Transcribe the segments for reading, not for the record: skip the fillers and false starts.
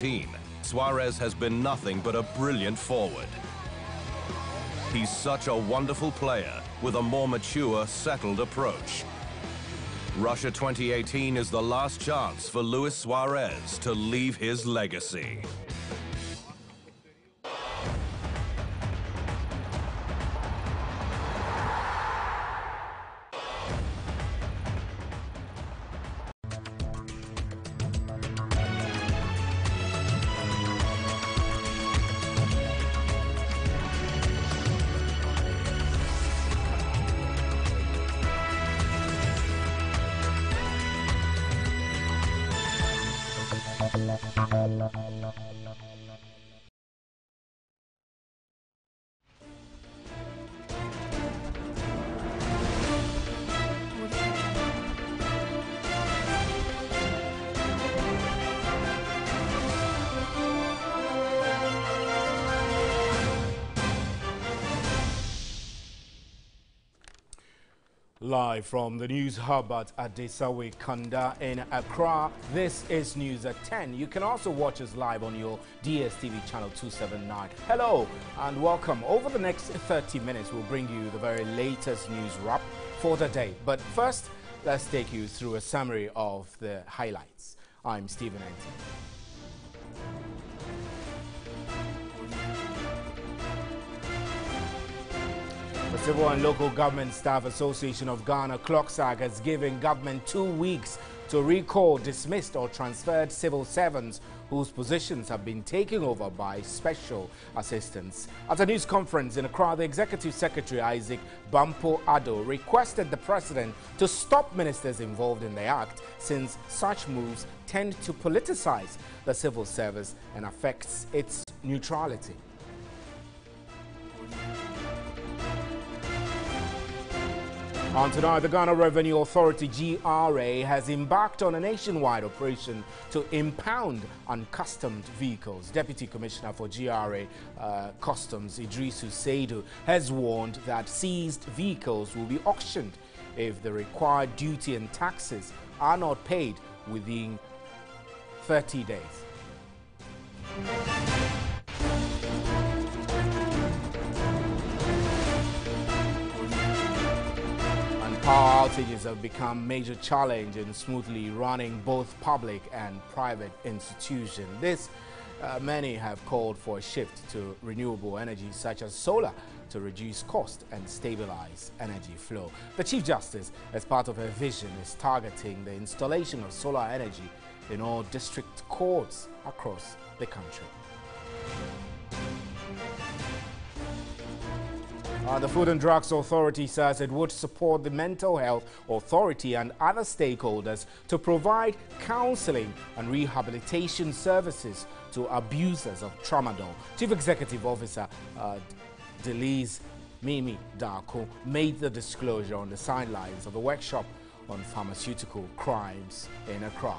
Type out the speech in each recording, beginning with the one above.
2018, Suarez has been nothing but a brilliant forward. He's such a wonderful player with a more mature, settled approach. Russia 2018 is the last chance for Luis Suarez to leave his legacy. Live from the news hub at Adesawe Kanda in Accra, this is News at 10. You can also watch us live on your DSTV channel 279. Hello and welcome. Over the next 30 minutes, we'll bring you the very latest news wrap for the day. But first, let's take you through a summary of the highlights. I'm Stephen Enti. The Civil and Local Government Staff Association of Ghana, CLOCSAG, has given government 2 weeks to recall dismissed or transferred civil servants whose positions have been taken over by special assistants. At a news conference in Accra, the Executive Secretary Isaac Bampo Addo requested the President to stop ministers involved in the act, since such moves tend to politicize the civil service and affects its neutrality. On tonight, the Ghana Revenue Authority, GRA, has embarked on a nationwide operation to impound uncustomed vehicles. Deputy Commissioner for GRA Customs, Idrisu Seidu, has warned that seized vehicles will be auctioned if the required duty and taxes are not paid within 30 days. Power outages have become a major challenge in smoothly running both public and private institutions. Many have called for a shift to renewable energy such as solar to reduce cost and stabilize energy flow. The Chief Justice, as part of her vision, is targeting the installation of solar energy in all district courts across the country. The Food and Drugs Authority says it would support the Mental Health Authority and other stakeholders to provide counseling and rehabilitation services to abusers of tramadol. Chief Executive Officer Delise Mimi Darko made the disclosure on the sidelines of a workshop on pharmaceutical crimes in Accra.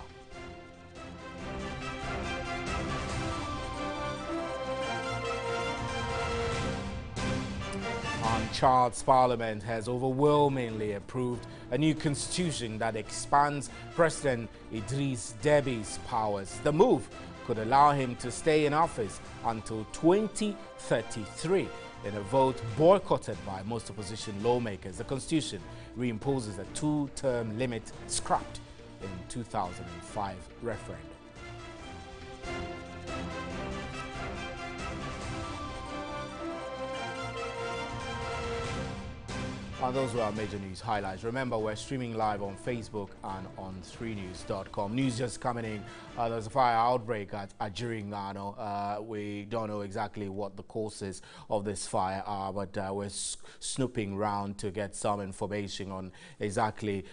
Chad's parliament has overwhelmingly approved a new constitution that expands President Idriss Déby's powers. The move could allow him to stay in office until 2033 in a vote boycotted by most opposition lawmakers. The constitution reimposes a two-term limit scrapped in 2005 referendum. And those were our major news highlights. Remember, we're streaming live on Facebook and on 3news.com. News just coming in. There's a fire outbreak at Ajiring Ghana. We don't know exactly what the causes of this fire are, but we're snooping around to get some information on exactly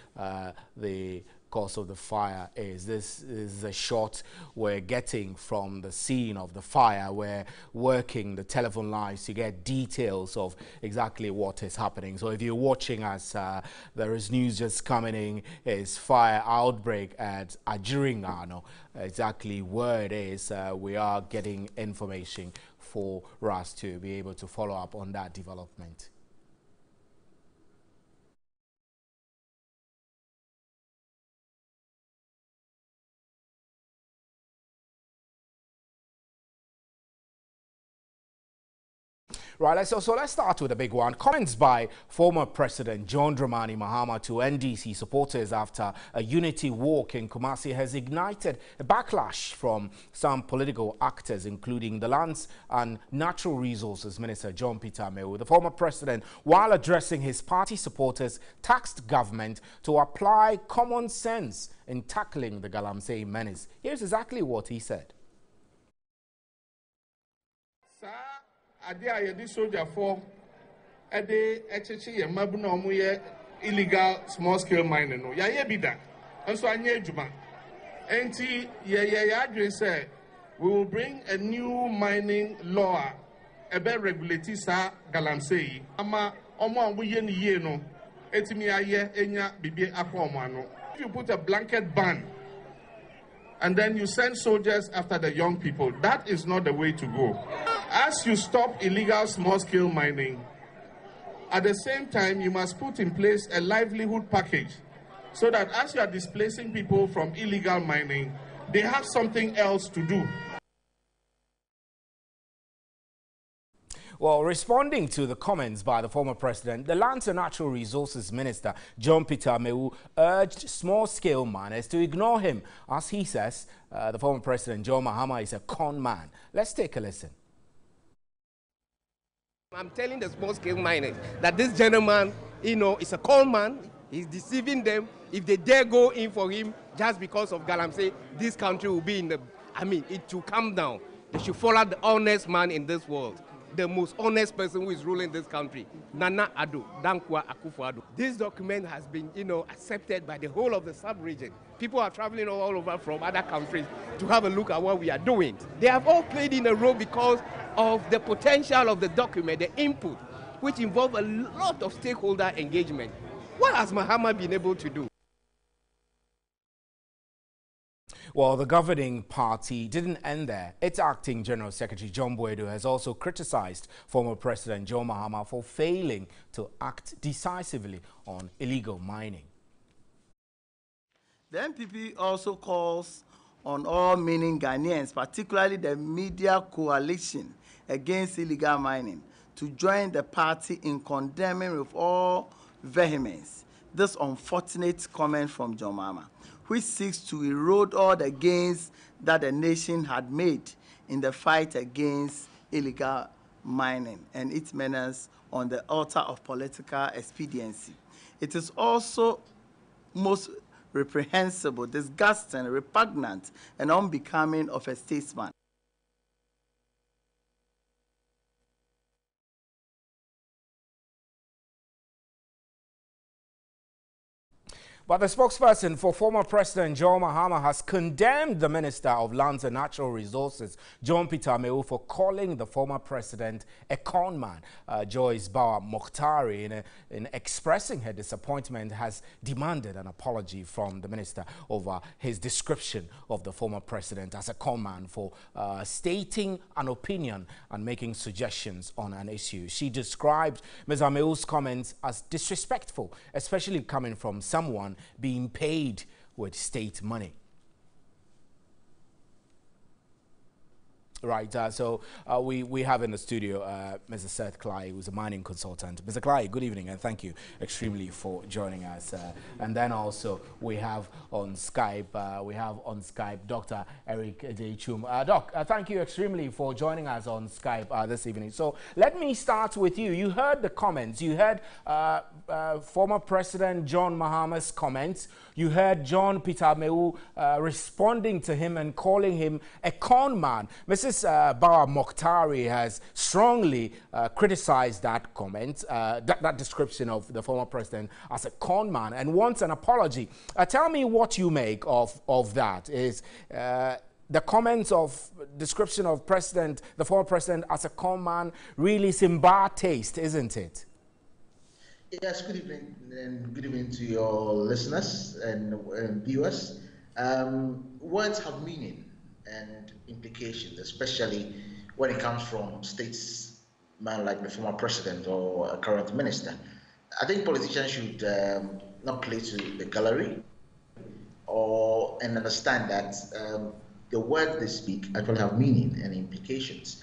the cause of the fire is. This is a shot we're getting from the scene of the fire. We're working the telephone lines to get details of exactly what is happening. So if you're watching us, there is news just coming in. Is fire outbreak at Ajiring Ghana. Exactly where it is, we are getting information for us to be able to follow up on that development. Right, so let's start with a big one. Comments by former President John Dramani Mahama to NDC supporters after a unity walk in Kumasi has ignited a backlash from some political actors, including the Lands and Natural Resources Minister John Peter Amewu. The former president, while addressing his party supporters, tasked government to apply common sense in tackling the Galamsey menace. Here's exactly what he said. Soldier for illegal small scale mining. No, ya bida. And so juma. Say we will bring a new mining law about regulating sa Galamsey. Ama omo we ye no. Etimi aye enya bibi akwomano. If you put a blanket ban and then you send soldiers after the young people, that is not the way to go. As you stop illegal small-scale mining, at the same time, you must put in place a livelihood package so that as you are displacing people from illegal mining, they have something else to do. Well, responding to the comments by the former president, the Lands and Natural Resources Minister, John Peter Amewu, urged small-scale miners to ignore him. As he says, the former president, John Mahama, is a con man. Let's take a listen. I'm telling the small-scale miners that this gentleman, is a con man. He's deceiving them. If they dare go in for him just because of Galamsey, this country will be it will come down. They should follow the honest man in this world, the most honest person who is ruling this country, Nana Addo, Dankwa Akufo-Addo. This document has been, accepted by the whole of the sub-region. People are traveling all over from other countries to have a look at what we are doing. They have all played in a role because of the potential of the document, the input, which involve a lot of stakeholder engagement. What has Mahama been able to do? Well, the governing party didn't end there. Its acting General Secretary John Boydo has also criticized former President John Mahama for failing to act decisively on illegal mining. The NPP also calls on all mining Ghanaians, particularly the media coalition against illegal mining, to join the party in condemning with all vehemence this unfortunate comment from John Mahama, which seeks to erode all the gains that the nation had made in the fight against illegal mining and its menace on the altar of political expediency. It is also most reprehensible, disgusting, repugnant, and unbecoming of a statesman. But the spokesperson for former President John Mahama has condemned the Minister of Lands and Natural Resources, John Peter Amewu, for calling the former president a con man. Joyce Bawa Mokhtari, in expressing her disappointment, has demanded an apology from the minister over his description of the former president as a con man for stating an opinion and making suggestions on an issue. She described Ms. Amewu's comments as disrespectful, especially coming from someone being paid with state money. Right, so we have in the studio Mr. Seth Clay, who's a mining consultant. Mr. Clay, good evening, and thank you extremely for joining us. And then also we have on Skype, Dr. Eric Deichum. Doc, thank you extremely for joining us on Skype this evening. So let me start with you. You heard the comments. You heard former President John Mahama's comments. You heard John Peter Amewu responding to him and calling him a con man. Mrs. Bawa Mokhtari has strongly criticized that comment, that description of the former president as a con man, and wants an apology. Tell me what you make of that. Is the comments of description of the former president as a con man really in bad taste, isn't it? Yes, good evening, and good evening to your listeners and viewers. Words have meaning and implications, especially when it comes from statesmen like the former president or a current minister. I think politicians should not play to the gallery and understand that the words they speak actually have meaning and implications.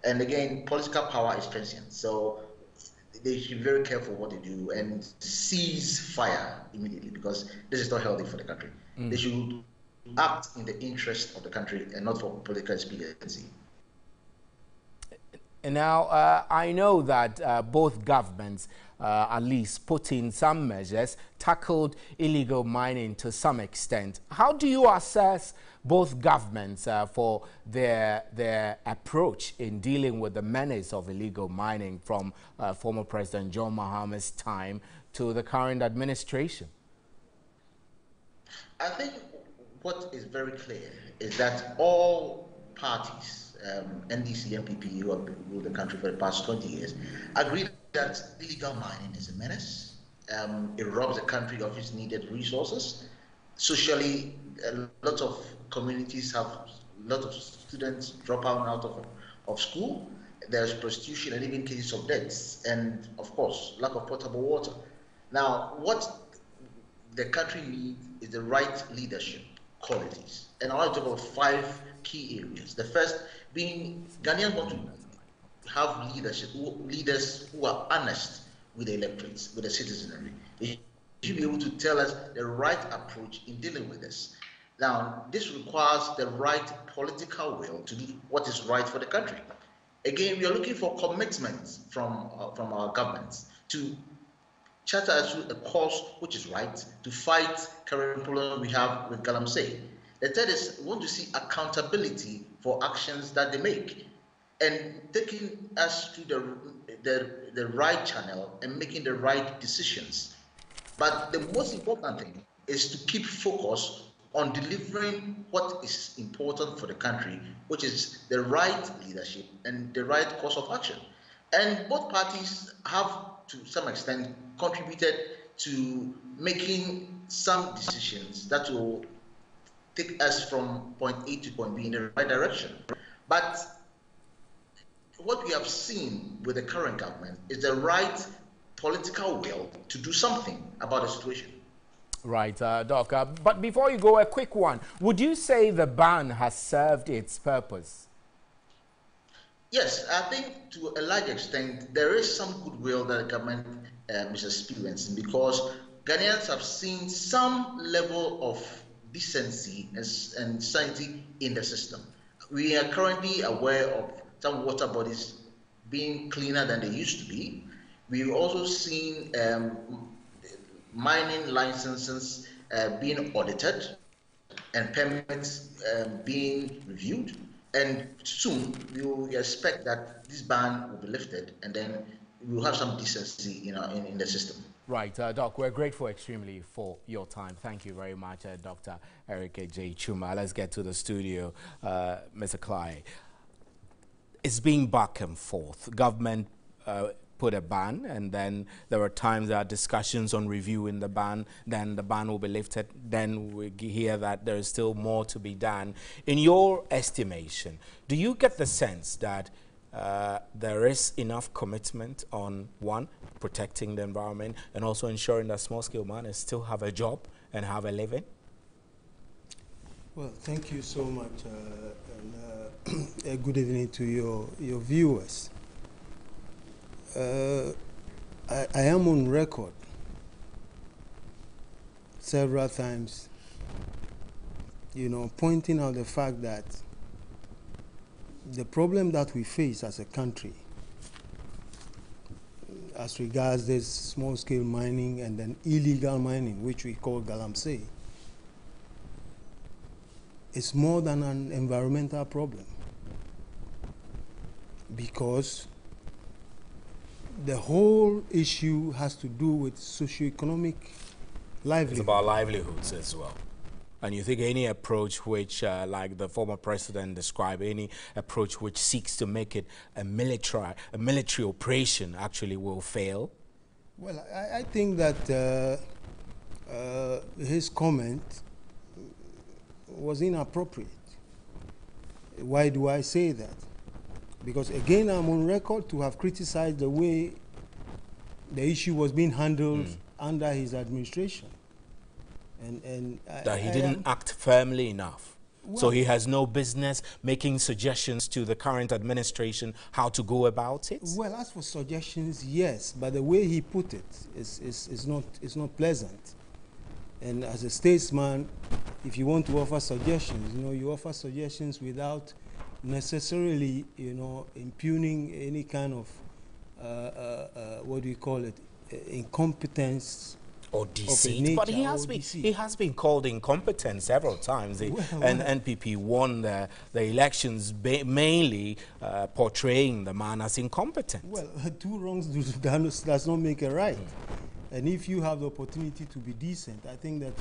And again, political power is transient. So they should be very careful what they do and cease fire immediately, because this is not healthy for the country. They should act in the interest of the country and not for political expediency. And now, I know that both governments, at least put in some measures, tackled illegal mining to some extent. How do you assess both governments for their approach in dealing with the menace of illegal mining from former President John Mahama's time to the current administration? I think what is very clear is that all parties, NDC, MPP, who have ruled the country for the past 20 years, agree that illegal mining is a menace. It robs the country of its needed resources. Socially, a lot of communities have a lot of students drop out of school. There's prostitution and even cases of deaths, and of course, lack of potable water. Now, what the country needs is the right leadership qualities. And I want to talk about 5 key areas. The first being Ghanaians want to have leaders who are honest with the electorates, with the citizenry. They should be able to tell us the right approach in dealing with this. Now, this requires the right political will to do what is right for the country. Again, we are looking for commitments from our governments to chart us through a course which is right to fight current problem we have with Galamsey. The third is we want to see accountability for actions that they make, and taking us to the right channel and making the right decisions. But the most important thing is to keep focus on delivering what is important for the country, which is the right leadership and the right course of action. And both parties have, to some extent, contributed to making some decisions that will take us from point A to point B in the right direction. But what we have seen with the current government is the right political will to do something about the situation. Right, Doc. But before you go, a quick one. Would you say the ban has served its purpose? Yes, I think to a large extent there is some goodwill that the government is experiencing, because Ghanaians have seen some level of decency and sanity in the system. We are currently aware of some water bodies being cleaner than they used to be. We've also seen mining licenses being audited and permits being reviewed. And soon we will expect that this ban will be lifted, and then we will have some decency, in the system. Right, Doc, we're grateful extremely for your time. Thank you very much, Dr. Eric J. Chuma. Let's get to the studio, Mr. Clay. It's been back and forth. Government put a ban, and then there were times there are discussions on reviewing the ban, then the ban will be lifted, then we hear that there is still more to be done. In your estimation, do you get the sense that there is enough commitment on, one, protecting the environment, and also ensuring that small-scale miners still have a job and have a living? Well, thank you so much, and good evening to your viewers. I am on record several times, pointing out the fact that the problem that we face as a country as regards this small-scale mining and then illegal mining, which we call Galamsey, is more than an environmental problem, because the whole issue has to do with socioeconomic livelihood. It's about livelihoods as well. And you think any approach which, like the former president described, any approach which seeks to make it a military operation actually will fail? Well, I think that his comment was inappropriate. Why do I say that? Because again, I'm on record to have criticized the way the issue was being handled under his administration. And that he didn't act firmly enough. So he has no business making suggestions to the current administration how to go about it? Well, as for suggestions, yes, but the way he put it is not pleasant. And as a statesman, if you want to offer suggestions, you offer suggestions without necessarily, impugning any kind of, what do you call it, incompetence or deceit, but he has been called incompetent several times. And NPP won the elections mainly portraying the man as incompetent. Well, two wrongs does not make a right. And if you have the opportunity to be decent, I think that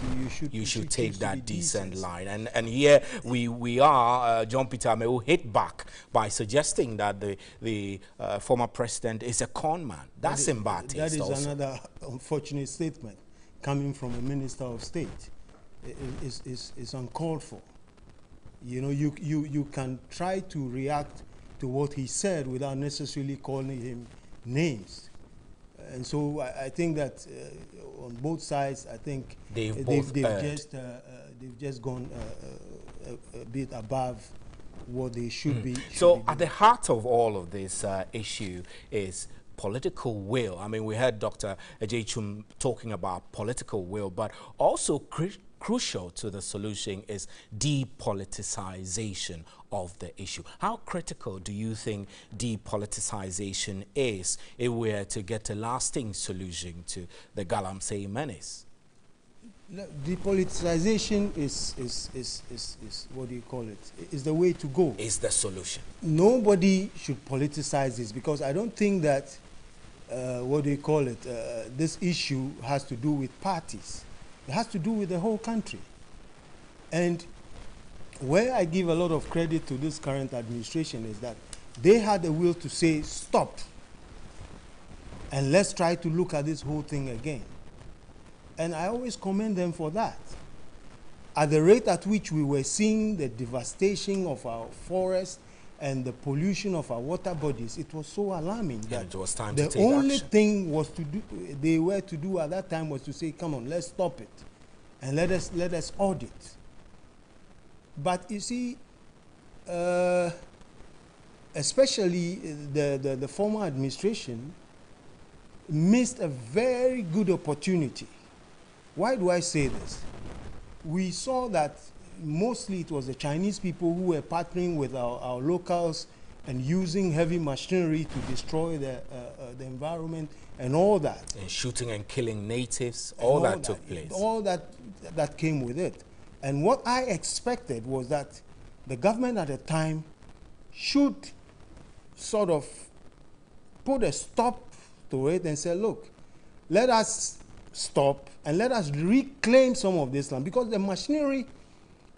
you should take that decent line. And here we are, John Peter Amewu hit back by suggesting that the former president is a con man. That's in bad taste. That is also another unfortunate statement coming from a minister of state. It's uncalled for. You can try to react to what he said without necessarily calling him names. And so I think that on both sides, I think they've just gone a bit above what they should be. So at the heart of all of this issue is political will. I mean, we heard Dr. Ejechum talking about political will, but also crucial to the solution is depoliticization of the issue. How critical do you think depoliticization is if we are to get a lasting solution to the Galamsey menace? Depoliticization is what do you call it? Is the way to go. Is the solution. Nobody should politicize this, because I don't think that what do you call it? This issue has to do with parties. It has to do with the whole country. And where I give a lot of credit to this current administration is that they had the will to say, stop, and let's try to look at this whole thing again. And I always commend them for that. At the rate at which we were seeing the devastation of our forests and the pollution of our water bodies, it was so alarming that it was time to take the only action. thing was they were to do at that time was to say, come on, let's stop it and let us audit. But you see, especially the former administration missed a very good opportunity. Why do I say this? We saw that mostly it was the Chinese people who were partnering with our locals and using heavy machinery to destroy the environment and all that. And shooting and killing natives, all that took place. All that came with it. And what I expected was that the government at the time should sort of put a stop to it and say, look, let us stop and let us reclaim some of this land, because the machinery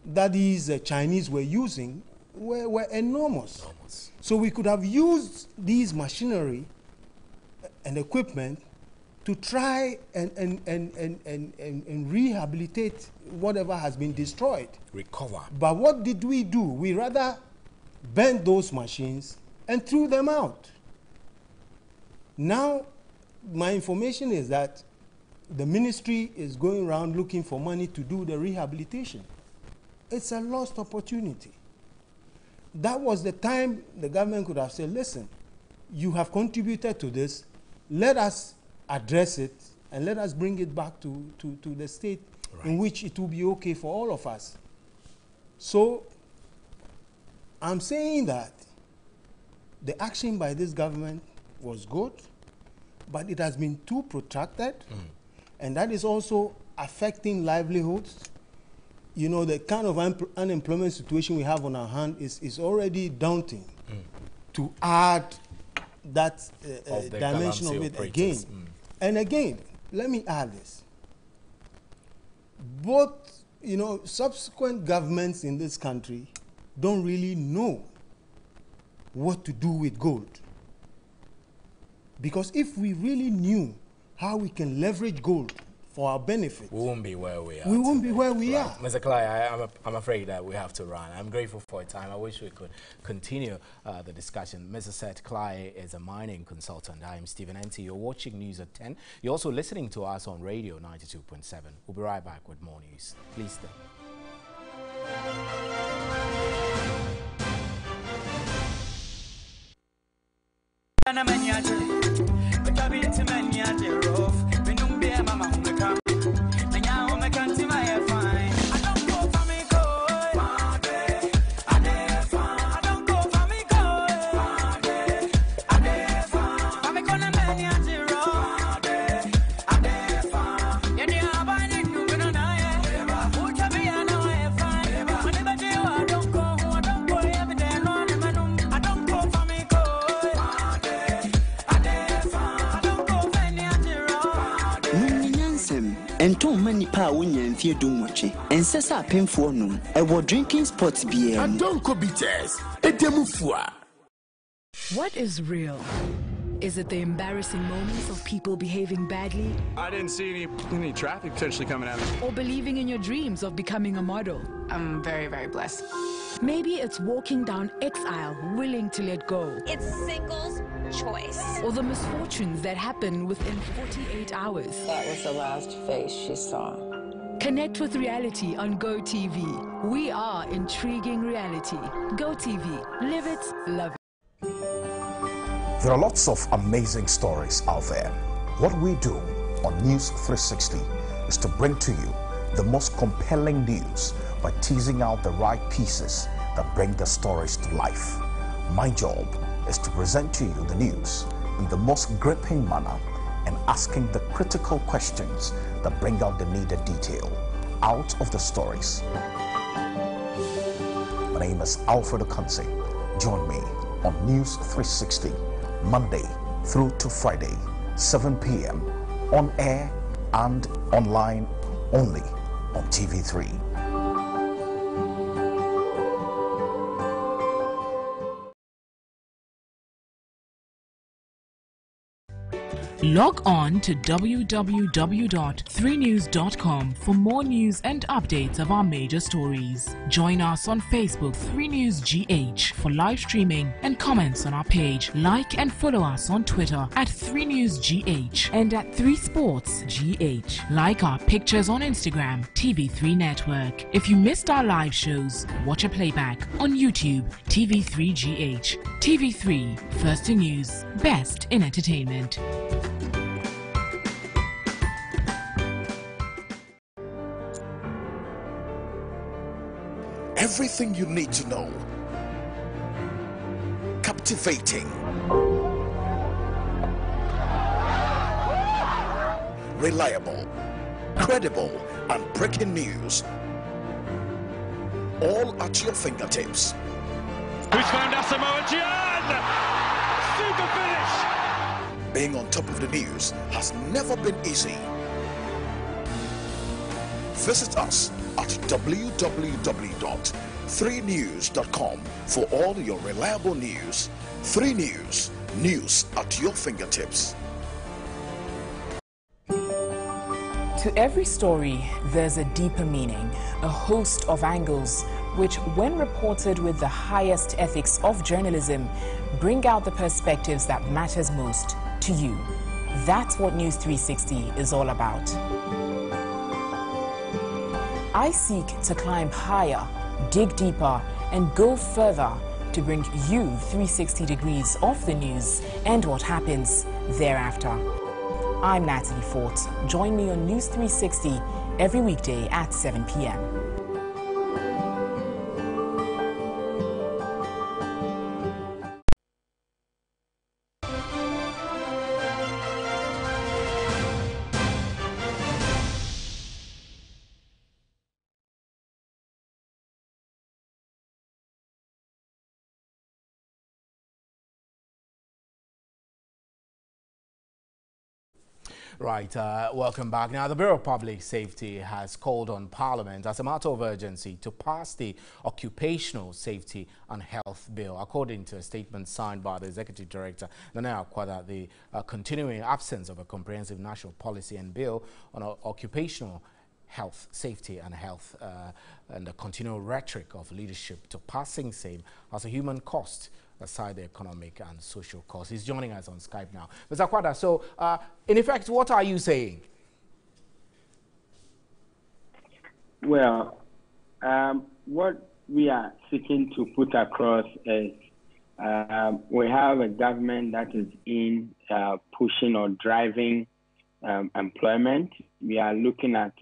that these Chinese were using were enormous. So we could have used these machinery and equipment to try and rehabilitate whatever has been destroyed. Recover. But what did we do? We rather burned those machines and threw them out. Now, my information is that the ministry is going around looking for money to do the rehabilitation. It's a lost opportunity. That was the time the government could have said, listen, you have contributed to this, let us address it and let us bring it back to the state in which it will be okay for all of us. So I'm saying that the action by this government was good, but it has been too protracted, and that is also affecting livelihoods. You know, the kind of unemployment situation we have on our hand is already daunting. To add that dimension of it again. And again, let me add this. Both, you know, subsequent governments in this country don't really know what to do with gold. Because if we really knew how we can leverage gold for our benefit, we won't be where we are. We won't be where we are. Mr. Clay, I'm afraid that we have to run. I'm grateful for your time. I wish we could continue the discussion. Mr. Seth Clay is a mining consultant. I am Stephen Enti. You're watching News at 10. You're also listening to us on Radio 92.7. We'll be right back with more news. Please stay. And too many power and fear doom watching. And says I pay for no. I will drinking spots be and don't go bitters. A demufua. What is real? Is it the embarrassing moments of people behaving badly? I didn't see any traffic potentially coming at me. Or believing in your dreams of becoming a model? I'm very, very blessed. Maybe it's walking down X aisle, willing to let go. It's singles choice. Or the misfortunes that happen within 48 hours. That was the last face she saw. Connect with reality on Go TV. We are intriguing reality. Go TV. Live it, love it. There are lots of amazing stories out there. What we do on News 360 is to bring to you the most compelling news by teasing out the right pieces that bring the stories to life. My job is to present to you the news in the most gripping manner and asking the critical questions that bring out the needed detail out of the stories. My name is Alfred Okansi. Join me on News 360, Monday through to Friday, 7 p.m. on air and online only on TV3. Log on to www.3news.com for more news and updates of our major stories. Join us on Facebook 3newsgh for live streaming and comments on our page. Like and follow us on Twitter at 3newsgh and at 3sportsgh. Like our pictures on Instagram, TV3 Network. If you missed our live shows, watch a playback on YouTube, TV3GH. TV3, first in news, best in entertainment. Everything you need to know. Captivating. Reliable. Credible and breaking news. All at your fingertips. Who's found Asamoah Gyan? Super finish! Being on top of the news has never been easy. Visit us at www.3news.com for all your reliable news. 3 News, news at your fingertips. To every story, there's a deeper meaning, a host of angles, which, when reported with the highest ethics of journalism, bring out the perspectives that matters most to you. That's what News 360 is all about. I seek to climb higher, dig deeper, and go further to bring you 360 degrees of the news and what happens thereafter. I'm Natalie Fort. Join me on News 360 every weekday at 7 p.m. Right, welcome back. Now, the Bureau of Public Safety has called on Parliament as a matter of urgency to pass the Occupational Safety and Health Bill. According to a statement signed by the Executive Director, Nana Akwada, the continuing absence of a comprehensive national policy and bill on occupational health, safety and health, and the continual rhetoric of leadership to passing same as a human cost aside the economic and social costs. He's joining us on Skype now. Mr. Akwada, so in effect, what are you saying? Well, what we are seeking to put across is We have a government that is in pushing or driving employment. We are looking at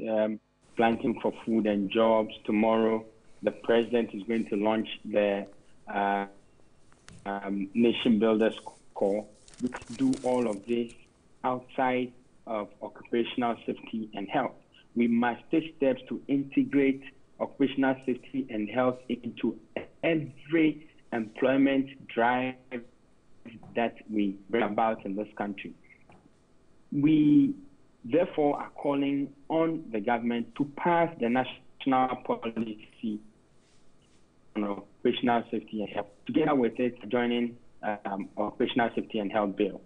planting for food and jobs. Tomorrow, the president is going to launch the Nation Builders Corps, which do all of this outside of occupational safety and health. We must take steps to integrate occupational safety and health into every employment drive that we bring about in this country. We therefore are calling on the government to pass the national policy on occupational safety and health, together with it joining occupational safety and health bill.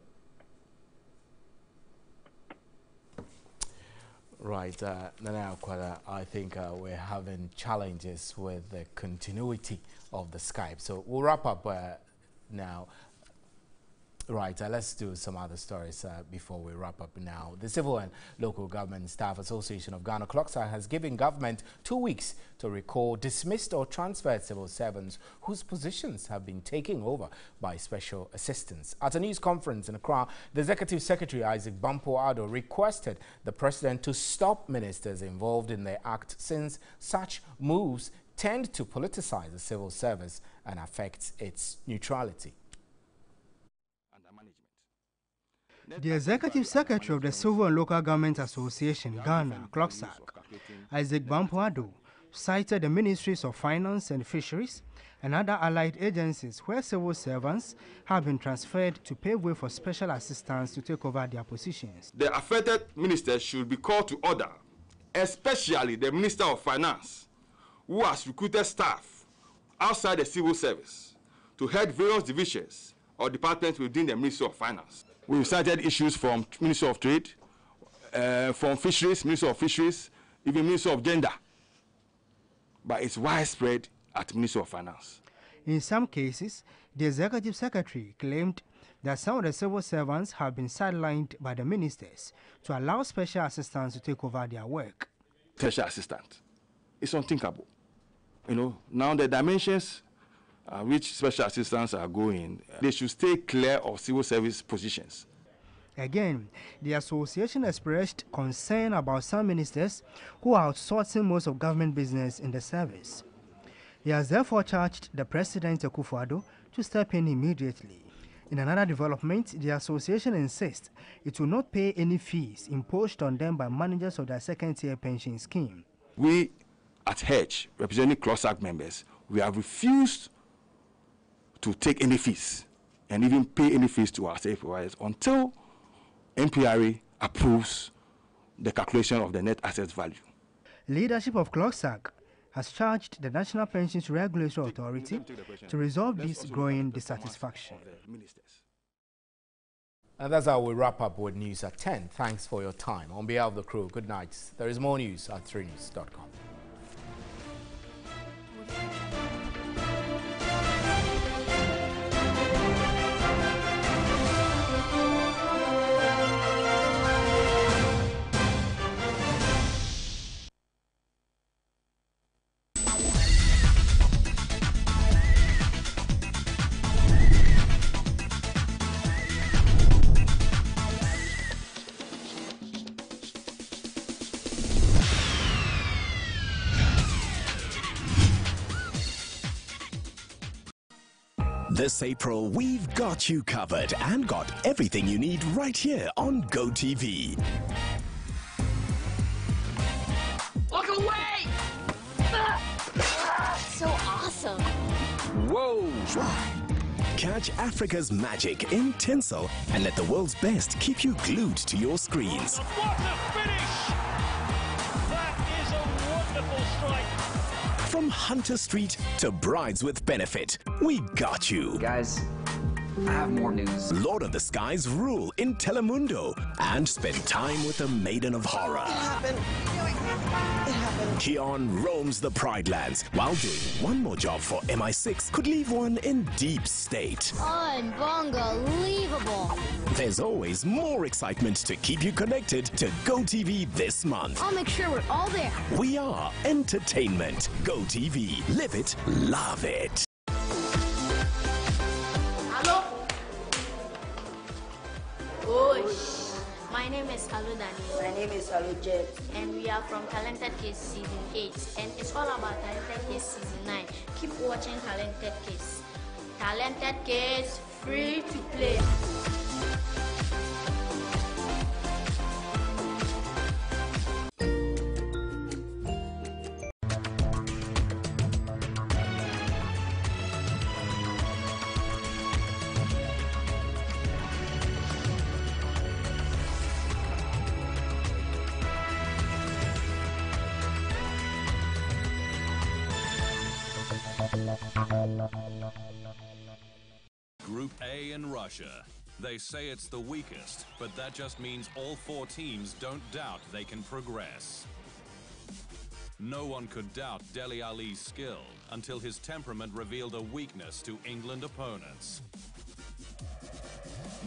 Right, Nana Akwada, I think we're having challenges with the continuity of the Skype. So we'll wrap up now. Right, let's do some other stories before we wrap up now. The Civil and Local Government Staff Association of Ghana, CLOGSAG, has given government 2 weeks to recall dismissed or transferred civil servants whose positions have been taken over by special assistants. At a news conference in Accra, the Executive Secretary Isaac Bampoado requested the President to stop ministers involved in the act, since such moves tend to politicize the civil service and affect its neutrality. The Executive Secretary of the Civil and Local Government Association, Ghana, CLOGSAG, Isaac Bampoado, cited the Ministries of Finance and Fisheries and other allied agencies where civil servants have been transferred to pave way for special assistants to take over their positions. The affected ministers should be called to order, especially the Minister of Finance, who has recruited staff outside the civil service to head various divisions or departments within the Ministry of Finance. We've cited issues from Ministry of Trade, from Fisheries, Ministry of Fisheries, even Ministry of Gender. But it's widespread at Ministry of Finance. In some cases, the Executive Secretary claimed that some of the civil servants have been sidelined by the ministers to allow special assistants to take over their work. Special assistant. It's unthinkable. You know, now the dimensions which special assistants are going, they should stay clear of civil service positions. Again, the association expressed concern about some ministers who are outsourcing most of government business in the service. He has therefore charged the President Akufo-Addo to step in immediately. In another development, the association insists it will not pay any fees imposed on them by managers of their second-tier pension scheme. We at HEDGE, representing CLOGSAG members, we have refused to take any fees and even pay any fees to our service providers until MPRA approves the calculation of the net asset value. Leadership of CLOGSAG has charged the National Pensions Regulatory Authority to resolve this growing dissatisfaction. And that's how we wrap up with news at 10. Thanks for your time. On behalf of the crew, good night. There is more news at 3news.com. This April, we've got you covered and got everything you need right here on GoTV. Look away! So awesome. Whoa! Catch Africa's magic in tinsel and let the world's best keep you glued to your screens. What a finish! That is a wonderful strike. From Hunter Street to Brides with Benefit, we got you. Guys, I have more news. Lord of the Skies rule in Telemundo and spend time with the Maiden of Horror. It happened. Keon roams the Pride Lands while doing one more job for MI6 could leave one in deep state. Unbelievable. There's always more excitement to keep you connected to GoTV this month. I'll make sure we're all there. We are entertainment. GoTV. Live it, love it. is Alu Daniel. My name is Alu Jet. And we are from Talented Kids Season 8. And it's all about Talented Kids Season 9. Keep watching Talented Kids. Talented Kids, free to play. Group A in Russia. They say it's the weakest, but that just means all 4 teams don't doubt they can progress. No one could doubt Dele Alli's skill until his temperament revealed a weakness to England opponents.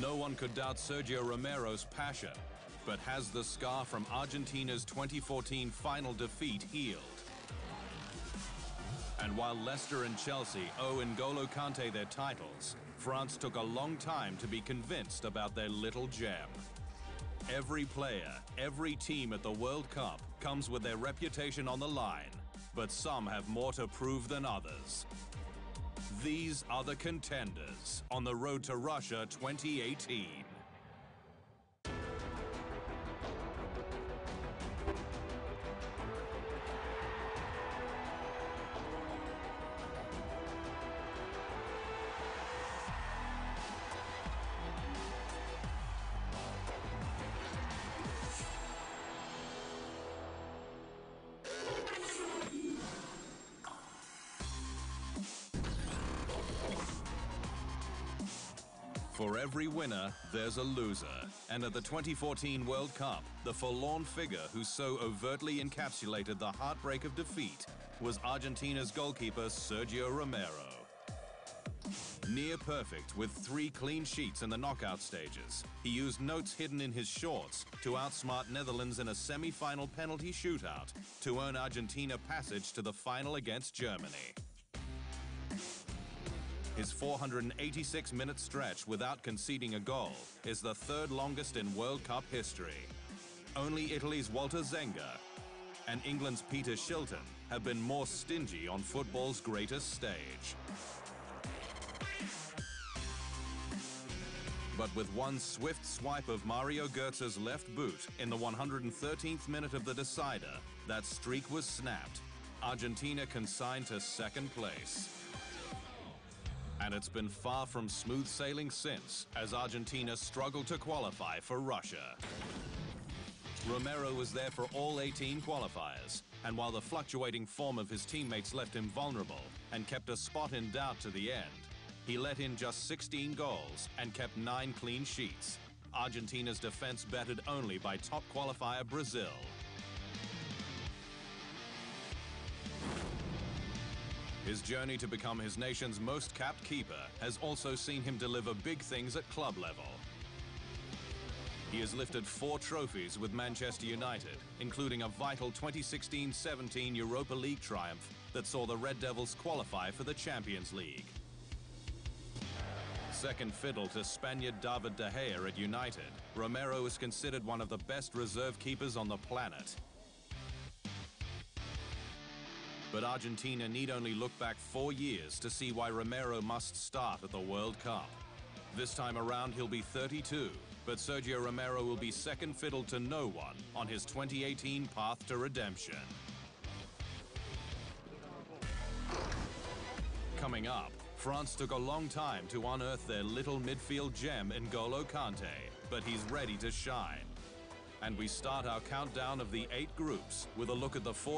No one could doubt Sergio Romero's passion, but has the scar from Argentina's 2014 final defeat healed? And while Leicester and Chelsea owe N'Golo Kante their titles, France took a long time to be convinced about their little gem. Every player, every team at the World Cup comes with their reputation on the line, but some have more to prove than others. These are the contenders on the road to Russia 2018. For every winner, there's a loser. And at the 2014 World Cup, the forlorn figure who so overtly encapsulated the heartbreak of defeat was Argentina's goalkeeper Sergio Romero. Near perfect with 3 clean sheets in the knockout stages, he used notes hidden in his shorts to outsmart Netherlands in a semi-final penalty shootout to earn Argentina passage to the final against Germany. His 486-minute stretch without conceding a goal is the 3rd longest in World Cup history. Only Italy's Walter Zenga and England's Peter Shilton have been more stingy on football's greatest stage. But with one swift swipe of Mario Götze's left boot in the 113th minute of the decider, that streak was snapped. Argentina consigned to 2nd place. And it's been far from smooth sailing since, as Argentina struggled to qualify for Russia. Romero was there for all 18 qualifiers, and while the fluctuating form of his teammates left him vulnerable and kept a spot in doubt to the end, he let in just 16 goals and kept 9 clean sheets. Argentina's defense battered only by top qualifier Brazil. His journey to become his nation's most capped keeper has also seen him deliver big things at club level. He has lifted 4 trophies with Manchester United, including a vital 2016-17 Europa League triumph that saw the Red Devils qualify for the Champions League. Second fiddle to Spaniard David De Gea at United, Romero is considered one of the best reserve keepers on the planet. But Argentina need only look back 4 years to see why Romero must start at the World Cup. This time around, he'll be 32, but Sergio Romero will be second fiddle to no one on his 2018 path to redemption. Coming up, France took a long time to unearth their little midfield gem N'Golo Kante, but he's ready to shine. And we start our countdown of the 8 groups with a look at the 4